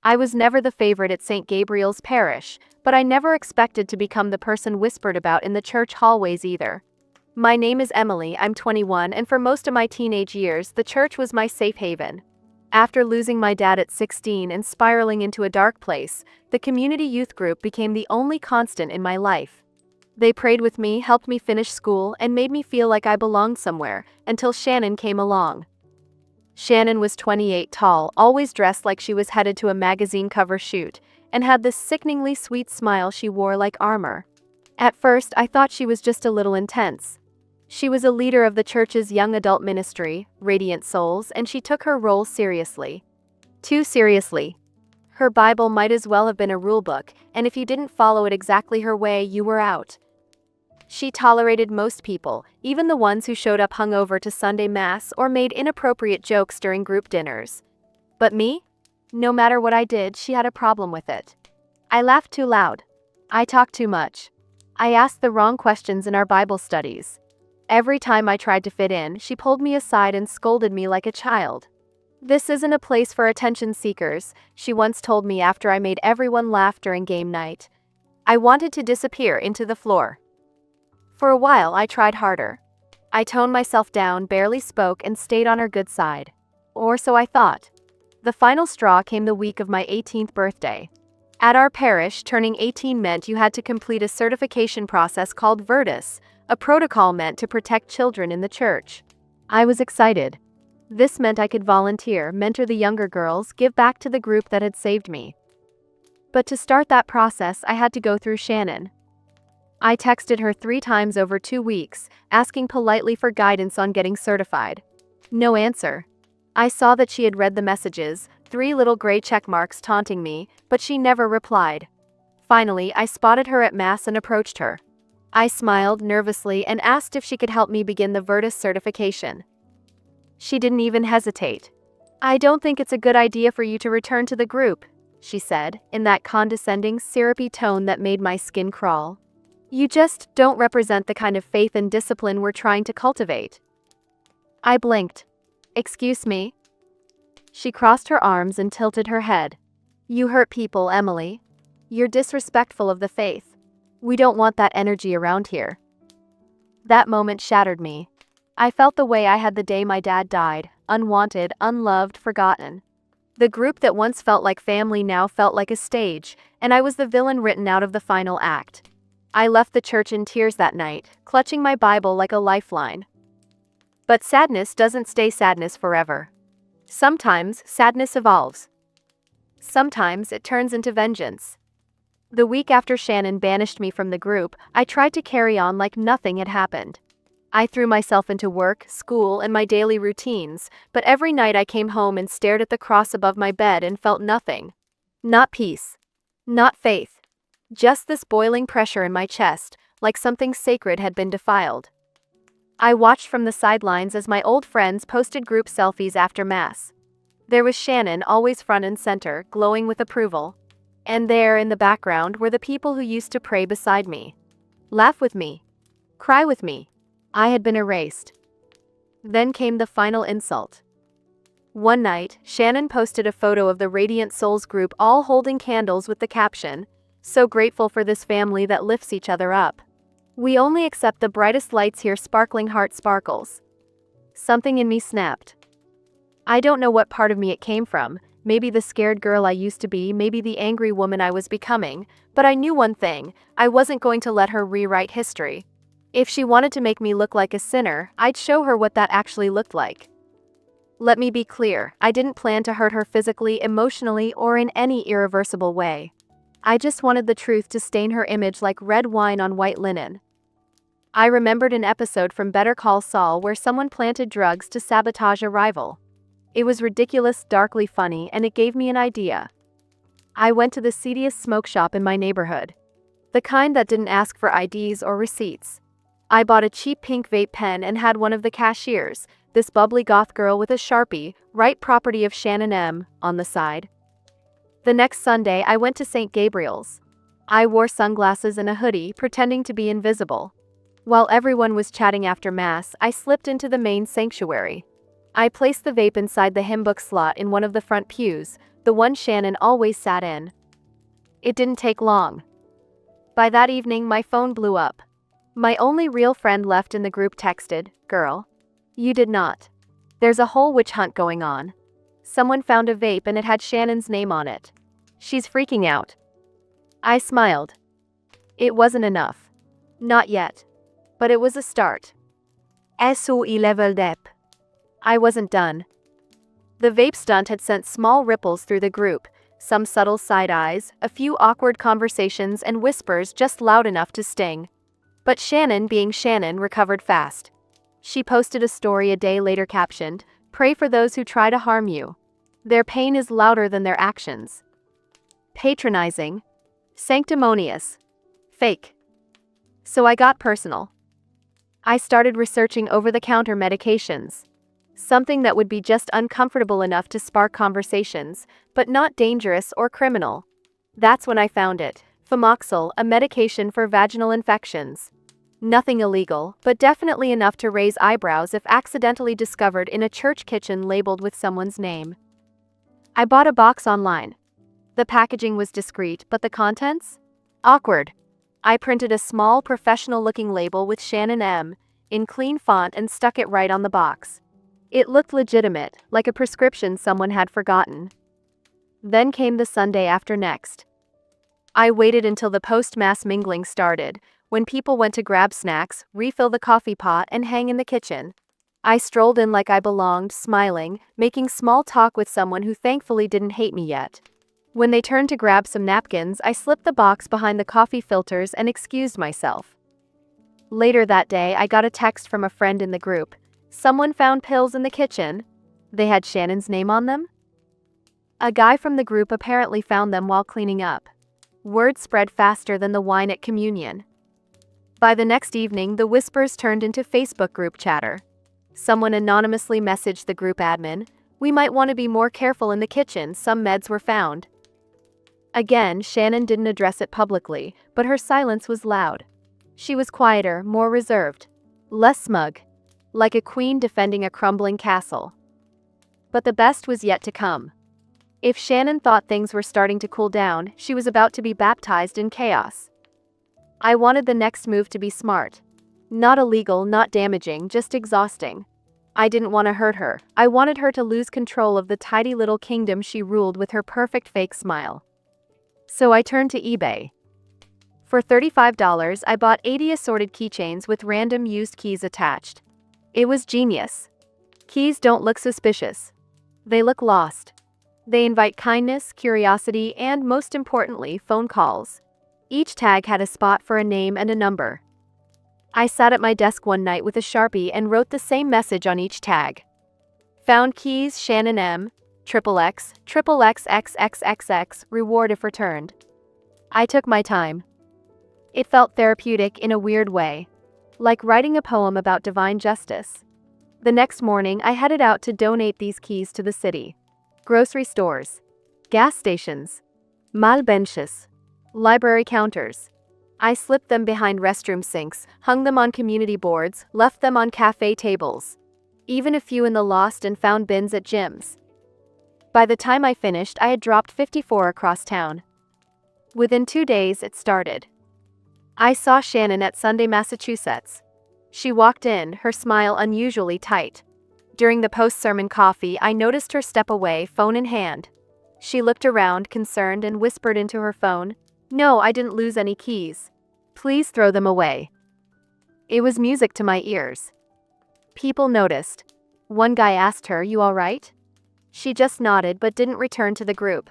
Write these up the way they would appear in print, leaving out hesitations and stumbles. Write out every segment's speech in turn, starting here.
I was never the favorite at St. Gabriel's Parish, but I never expected to become the person whispered about in the church hallways either. My name is Emily, I'm 21, and for most of my teenage years, the church was my safe haven. After losing my dad at 16 and spiraling into a dark place, the community youth group became the only constant in my life. They prayed with me, helped me finish school, and made me feel like I belonged somewhere, until Shannon came along. Shannon was 28, tall, always dressed like she was headed to a magazine cover shoot, and had this sickeningly sweet smile she wore like armor. At first, I thought she was just a little intense. She was a leader of the church's young adult ministry, Radiant Souls, and she took her role seriously. Too seriously. Her Bible might as well have been a rulebook, and if you didn't follow it exactly her way, you were out. She tolerated most people, even the ones who showed up hungover to Sunday Mass or made inappropriate jokes during group dinners. But me? No matter what I did, she had a problem with it. I laughed too loud. I talked too much. I asked the wrong questions in our Bible studies. Every time I tried to fit in, she pulled me aside and scolded me like a child. "This isn't a place for attention seekers," she once told me after I made everyone laugh during game night. I wanted to disappear into the floor. For a while, I tried harder. I toned myself down, barely spoke, and stayed on her good side. Or so I thought. The final straw came the week of my 18th birthday. At our parish, turning 18 meant you had to complete a certification process called Virtus, a protocol meant to protect children in the church. I was excited. This meant I could volunteer, mentor the younger girls, give back to the group that had saved me. But to start that process, I had to go through Shannon. I texted her 3 times over 2 weeks, asking politely for guidance on getting certified. No answer. I saw that she had read the messages, 3 little gray check marks taunting me, but she never replied. Finally, I spotted her at Mass and approached her. I smiled nervously and asked if she could help me begin the Virtus certification. She didn't even hesitate. "I don't think it's a good idea for you to return to the group," she said, in that condescending, syrupy tone that made my skin crawl. "You just don't represent the kind of faith and discipline we're trying to cultivate." I blinked. "Excuse me?" She crossed her arms and tilted her head. "You hurt people, Emily. You're disrespectful of the faith. We don't want that energy around here." That moment shattered me. I felt the way I had the day my dad died, unwanted, unloved, forgotten. The group that once felt like family now felt like a stage, and I was the villain written out of the final act. I left the church in tears that night, clutching my Bible like a lifeline. But sadness doesn't stay sadness forever. Sometimes, sadness evolves. Sometimes, it turns into vengeance. The week after Shannon banished me from the group, I tried to carry on like nothing had happened. I threw myself into work, school, and my daily routines, but every night I came home and stared at the cross above my bed and felt nothing. Not peace. Not faith. Just this boiling pressure in my chest, like something sacred had been defiled. I watched from the sidelines as my old friends posted group selfies after Mass. There was Shannon, always front and center, glowing with approval. And there, in the background, were the people who used to pray beside me. Laugh with me. Cry with me. I had been erased. Then came the final insult. One night, Shannon posted a photo of the Radiant Souls group all holding candles with the caption, "So grateful for this family that lifts each other up. We only accept the brightest lights here, sparkling heart sparkles." Something in me snapped. I don't know what part of me it came from, maybe the scared girl I used to be, maybe the angry woman I was becoming, but I knew one thing: I wasn't going to let her rewrite history. If she wanted to make me look like a sinner, I'd show her what that actually looked like. Let me be clear, I didn't plan to hurt her physically, emotionally, or in any irreversible way. I just wanted the truth to stain her image like red wine on white linen. I remembered an episode from Better Call Saul where someone planted drugs to sabotage a rival. It was ridiculous, darkly funny, and it gave me an idea. I went to the seediest smoke shop in my neighborhood. The kind that didn't ask for IDs or receipts. I bought a cheap pink vape pen and had one of the cashiers, this bubbly goth girl with a Sharpie, write "property of Shannon M." on the side. The next Sunday, I went to St. Gabriel's. I wore sunglasses and a hoodie, pretending to be invisible. While everyone was chatting after Mass, I slipped into the main sanctuary. I placed the vape inside the hymn book slot in one of the front pews, the one Shannon always sat in. It didn't take long. By that evening, my phone blew up. My only real friend left in the group texted, "Girl, you did not. There's a whole witch hunt going on. Someone found a vape and it had Shannon's name on it. She's freaking out." I smiled. It wasn't enough. Not yet. But it was a start. SOE leveled up. I wasn't done. The vape stunt had sent small ripples through the group, some subtle side eyes, a few awkward conversations and whispers just loud enough to sting. But Shannon, being Shannon, recovered fast. She posted a story a day later captioned, "Pray for those who try to harm you. Their pain is louder than their actions." Patronizing. Sanctimonious. Fake. So I got personal. I started researching over-the-counter medications. Something that would be just uncomfortable enough to spark conversations, but not dangerous or criminal. That's when I found it. Femoxyl, a medication for vaginal infections. Nothing illegal, but definitely enough to raise eyebrows if accidentally discovered in a church kitchen labeled with someone's name. I bought a box online. The packaging was discreet, but the contents? Awkward. I printed a small, professional-looking label with Shannon M. in clean font and stuck it right on the box. It looked legitimate, like a prescription someone had forgotten. Then came the Sunday after next. I waited until the post-mass mingling started, when people went to grab snacks, refill the coffee pot, and hang in the kitchen. I strolled in like I belonged, smiling, making small talk with someone who thankfully didn't hate me yet. When they turned to grab some napkins, I slipped the box behind the coffee filters and excused myself. Later that day, I got a text from a friend in the group. Someone found pills in the kitchen. They had Shannon's name on them? A guy from the group apparently found them while cleaning up. Word spread faster than the wine at communion. By the next evening, the whispers turned into Facebook group chatter. Someone anonymously messaged the group admin, "We might want to be more careful in the kitchen, some meds were found." Again, Shannon didn't address it publicly, but her silence was loud. She was quieter, more reserved. Less smug. Like a queen defending a crumbling castle. But the best was yet to come. If Shannon thought things were starting to cool down, she was about to be baptized in chaos. I wanted the next move to be smart. Not illegal, not damaging, just exhausting. I didn't want to hurt her. I wanted her to lose control of the tidy little kingdom she ruled with her perfect fake smile. So I turned to eBay. For $35, I bought 80 assorted keychains with random used keys attached. It was genius. Keys don't look suspicious. They look lost. They invite kindness, curiosity, and most importantly, phone calls. Each tag had a spot for a name and a number. I sat at my desk one night with a Sharpie and wrote the same message on each tag. Found keys, Shannon M, XXX, XXXXXX, reward if returned. I took my time. It felt therapeutic in a weird way. Like writing a poem about divine justice. The next morning, I headed out to donate these keys to the city. Grocery stores. Gas stations. Mall benches. Library counters. I slipped them behind restroom sinks, hung them on community boards, left them on cafe tables. Even a few in the lost and found bins at gyms. By the time I finished, I had dropped 54 across town. Within 2 days, it started. I saw Shannon at Sunday, Massachusetts. She walked in, her smile unusually tight. During the post-sermon coffee, I noticed her step away, phone in hand. She looked around, concerned, and whispered into her phone, "No, I didn't lose any keys. Please throw them away." It was music to my ears. People noticed. One guy asked her, "You all right?" She just nodded but didn't return to the group.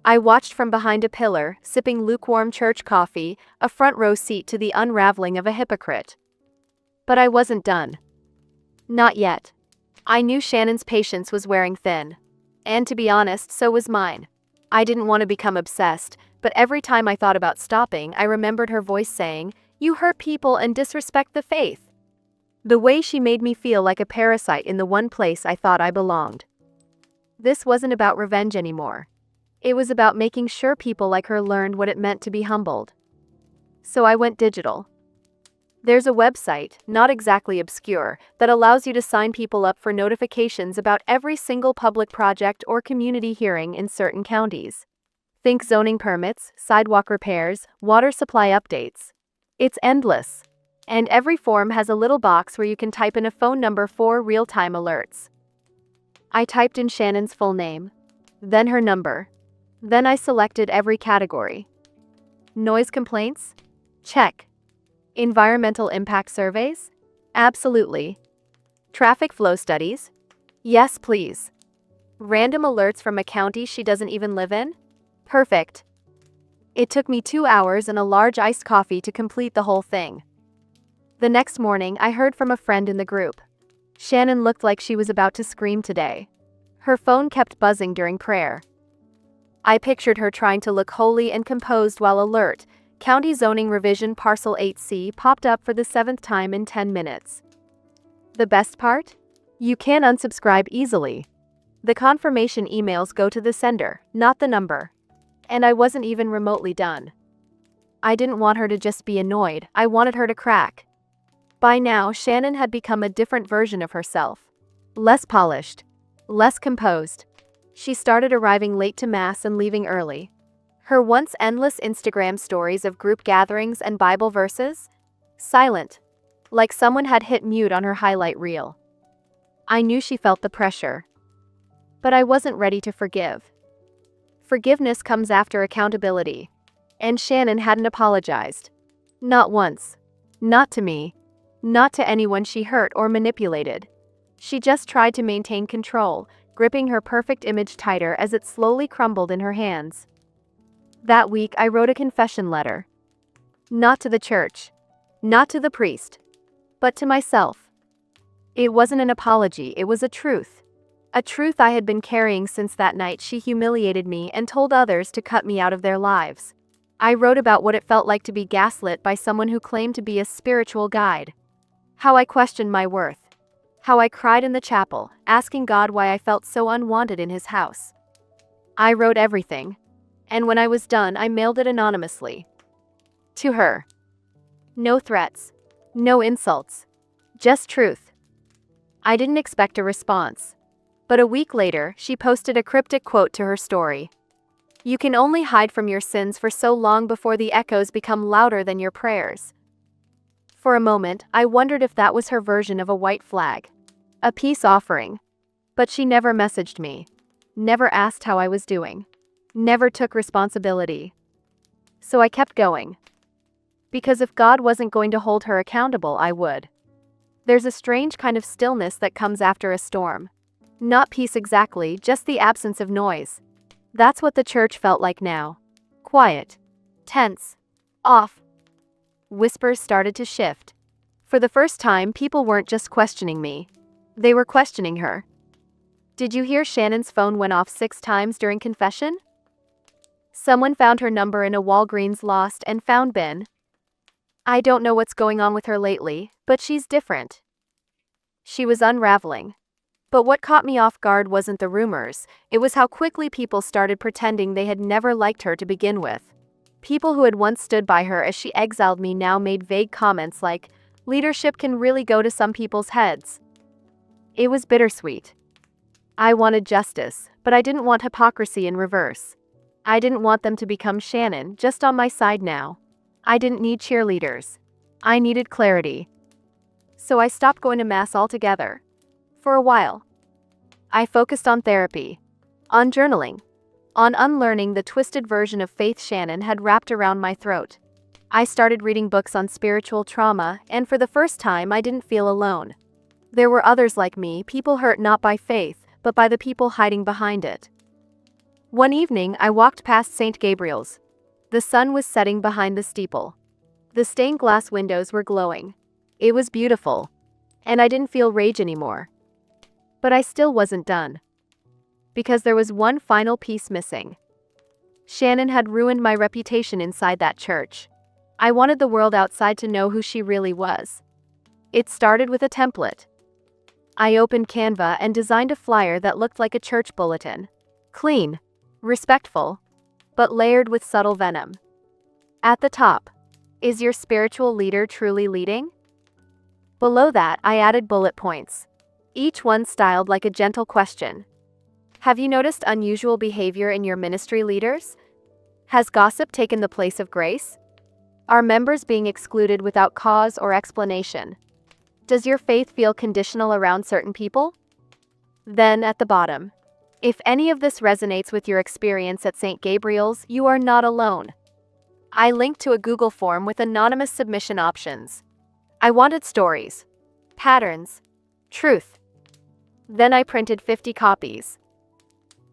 I watched from behind a pillar, sipping lukewarm church coffee, a front row seat to the unraveling of a hypocrite. But I wasn't done. Not yet. I knew Shannon's patience was wearing thin. And to be honest, so was mine. I didn't want to become obsessed, but every time I thought about stopping, I remembered her voice saying, "You hurt people and disrespect the faith." The way she made me feel like a parasite in the one place I thought I belonged. This wasn't about revenge anymore. It was about making sure people like her learned what it meant to be humbled. So I went digital. There's a website, not exactly obscure, that allows you to sign people up for notifications about every single public project or community hearing in certain counties. Think zoning permits, sidewalk repairs, water supply updates. It's endless. And every form has a little box where you can type in a phone number for real-time alerts. I typed in Shannon's full name, then her number. Then I selected every category. Noise complaints? Check. Environmental impact surveys? Absolutely. Traffic flow studies? Yes, please. Random alerts from a county she doesn't even live in? Perfect. It took me 2 hours and a large iced coffee to complete the whole thing. The next morning, I heard from a friend in the group. Shannon looked like she was about to scream today. Her phone kept buzzing during prayer. I pictured her trying to look holy and composed while alert. County Zoning Revision Parcel 8C popped up for the 7th time in 10 minutes. The best part? You can unsubscribe easily. The confirmation emails go to the sender, not the number. And I wasn't even remotely done. I didn't want her to just be annoyed, I wanted her to crack. By now, Shannon had become a different version of herself. Less polished. Less composed. She started arriving late to Mass and leaving early. Her once endless Instagram stories of group gatherings and Bible verses? Silent. Like someone had hit mute on her highlight reel. I knew she felt the pressure. But I wasn't ready to forgive. Forgiveness comes after accountability. And Shannon hadn't apologized. Not once. Not to me. Not to anyone she hurt or manipulated. She just tried to maintain control, gripping her perfect image tighter as it slowly crumbled in her hands. That week, I wrote a confession letter. Not to the church. Not to the priest. But to myself. It wasn't an apology, it was a truth. A truth I had been carrying since that night she humiliated me and told others to cut me out of their lives. I wrote about what it felt like to be gaslit by someone who claimed to be a spiritual guide. How I questioned my worth. How I cried in the chapel, asking God why I felt so unwanted in his house. I wrote everything. And when I was done, I mailed it anonymously. To her. No threats. No insults. Just truth. I didn't expect a response. But a week later, she posted a cryptic quote to her story. You can only hide from your sins for so long before the echoes become louder than your prayers. For a moment, I wondered if that was her version of a white flag. A peace offering. But she never messaged me. Never asked how I was doing. Never took responsibility. So I kept going. Because if God wasn't going to hold her accountable, I would. There's a strange kind of stillness that comes after a storm. Not peace exactly, just the absence of noise. That's what the church felt like now. Quiet. Tense. Off. Whispers started to shift. For the first time, people weren't just questioning me. They were questioning her. Did you hear Shannon's phone went off 6 times during confession? Someone found her number in a Walgreens lost and found bin. I don't know what's going on with her lately, but she's different. She was unraveling. But what caught me off guard wasn't the rumors, it was how quickly people started pretending they had never liked her to begin with. People who had once stood by her as she exiled me now made vague comments like, leadership can really go to some people's heads. It was bittersweet. I wanted justice, but I didn't want hypocrisy in reverse. I didn't want them to become Shannon, just on my side now. I didn't need cheerleaders. I needed clarity. So I stopped going to Mass altogether. For a while. I focused on therapy. On journaling. On unlearning the twisted version of faith Shannon had wrapped around my throat. I started reading books on spiritual trauma, and for the first time I didn't feel alone. There were others like me, people hurt not by faith, but by the people hiding behind it. One evening, I walked past St. Gabriel's. The sun was setting behind the steeple. The stained glass windows were glowing. It was beautiful. And I didn't feel rage anymore. But I still wasn't done. Because there was one final piece missing. Shannon had ruined my reputation inside that church. I wanted the world outside to know who she really was. It started with a template. I opened Canva and designed a flyer that looked like a church bulletin. Clean. Respectful. But layered with subtle venom. At the top. Is your spiritual leader truly leading? Below that, I added bullet points, each one styled like a gentle question. Have you noticed unusual behavior in your ministry leaders? Has gossip taken the place of grace? Are members being excluded without cause or explanation? Does your faith feel conditional around certain people? Then, at the bottom, if any of this resonates with your experience at St. Gabriel's, you are not alone. I linked to a Google form with anonymous submission options. I wanted stories, patterns, truth. Then I printed 50 copies.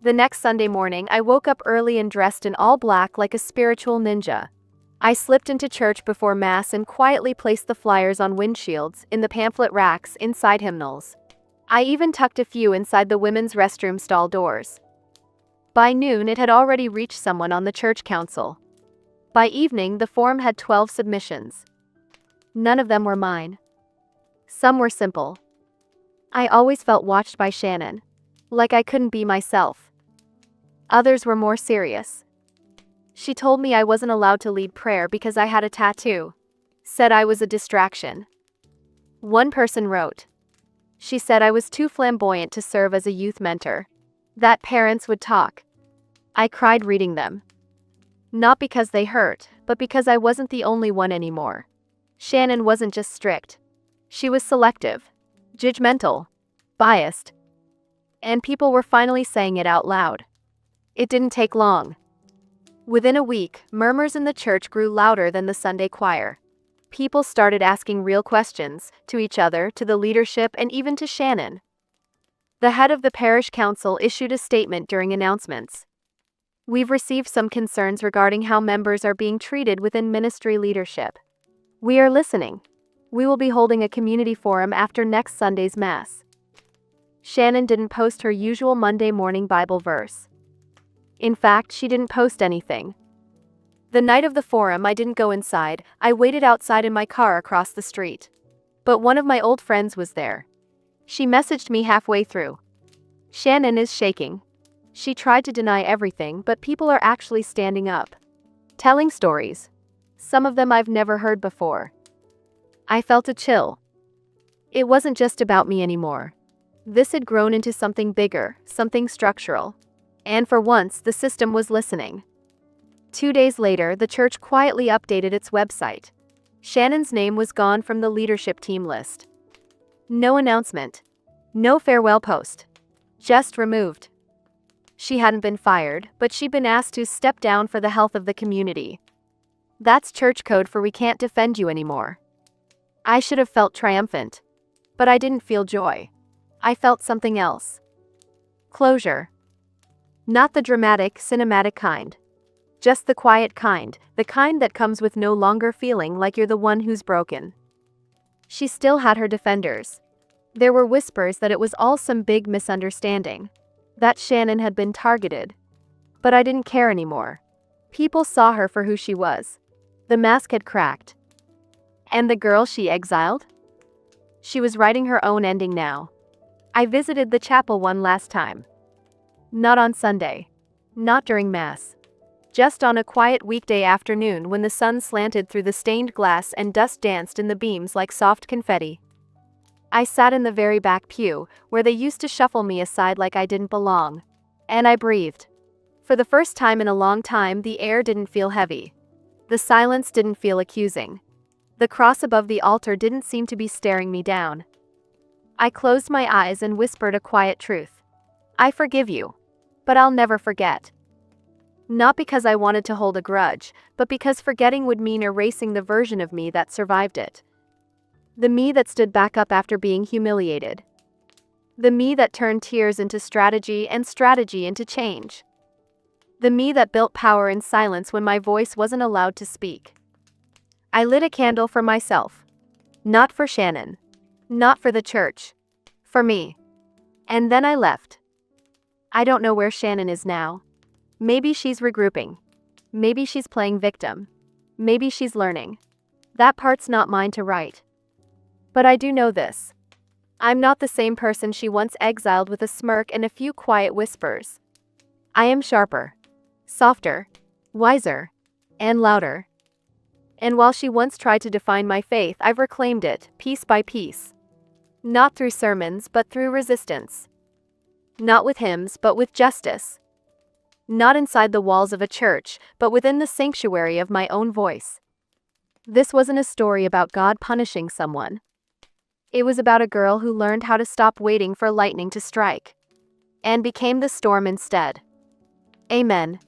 The next Sunday morning, I woke up early and dressed in all black like a spiritual ninja. I slipped into church before Mass and quietly placed the flyers on windshields, in the pamphlet racks, inside hymnals. I even tucked a few inside the women's restroom stall doors. By noon, it had already reached someone on the church council. By evening, the form had 12 submissions. None of them were mine. Some were simple. I always felt watched by Shannon, like I couldn't be myself. Others were more serious. She told me I wasn't allowed to lead prayer because I had a tattoo. Said I was a distraction. One person wrote. She said I was too flamboyant to serve as a youth mentor. That parents would talk. I cried reading them. Not because they hurt, but because I wasn't the only one anymore. Shannon wasn't just strict. She was selective, judgmental, biased. And people were finally saying it out loud. It didn't take long. Within a week, murmurs in the church grew louder than the Sunday choir. People started asking real questions, to each other, to the leadership, and even to Shannon. The head of the parish council issued a statement during announcements. We've received some concerns regarding how members are being treated within ministry leadership. We are listening. We will be holding a community forum after next Sunday's Mass. Shannon didn't post her usual Monday morning Bible verse. In fact, she didn't post anything. The night of the forum, I didn't go inside. I waited outside in my car across the street. But one of my old friends was there. She messaged me halfway through. Shannon is shaking. She tried to deny everything, but people are actually standing up, telling stories. Some of them I've never heard before. I felt a chill. It wasn't just about me anymore. This had grown into something bigger, something structural. And for once, the system was listening. 2 days later, the church quietly updated its website. Shannon's name was gone from the leadership team list. No announcement. No farewell post. Just removed. She hadn't been fired, but she'd been asked to step down for the health of the community. That's church code for we can't defend you anymore. I should have felt triumphant. But I didn't feel joy. I felt something else. Closure. Not the dramatic, cinematic kind. Just the quiet kind, the kind that comes with no longer feeling like you're the one who's broken. She still had her defenders. There were whispers that it was all some big misunderstanding. That Shannon had been targeted. But I didn't care anymore. People saw her for who she was. The mask had cracked. And the girl she exiled? She was writing her own ending now. I visited the chapel one last time. Not on Sunday. Not during Mass. Just on a quiet weekday afternoon when the sun slanted through the stained glass and dust danced in the beams like soft confetti. I sat in the very back pew, where they used to shuffle me aside like I didn't belong. And I breathed. For the first time in a long time, the air didn't feel heavy. The silence didn't feel accusing. The cross above the altar didn't seem to be staring me down. I closed my eyes and whispered a quiet truth. I forgive you. But I'll never forget. Not because I wanted to hold a grudge, but because forgetting would mean erasing the version of me that survived it. The me that stood back up after being humiliated. The me that turned tears into strategy and strategy into change. The me that built power in silence when my voice wasn't allowed to speak. I lit a candle for myself. Not for Shannon. Not for the church. For me. And then I left. I don't know where Shannon is now. Maybe she's regrouping. Maybe she's playing victim. Maybe she's learning. That part's not mine to write. But I do know this. I'm not the same person she once exiled with a smirk and a few quiet whispers. I am sharper, softer, wiser, and louder. And while she once tried to define my faith, I've reclaimed it, piece by piece. Not through sermons, but through resistance. Not with hymns, but with justice. Not inside the walls of a church, but within the sanctuary of my own voice. This wasn't a story about God punishing someone. It was about a girl who learned how to stop waiting for lightning to strike and became the storm instead. Amen.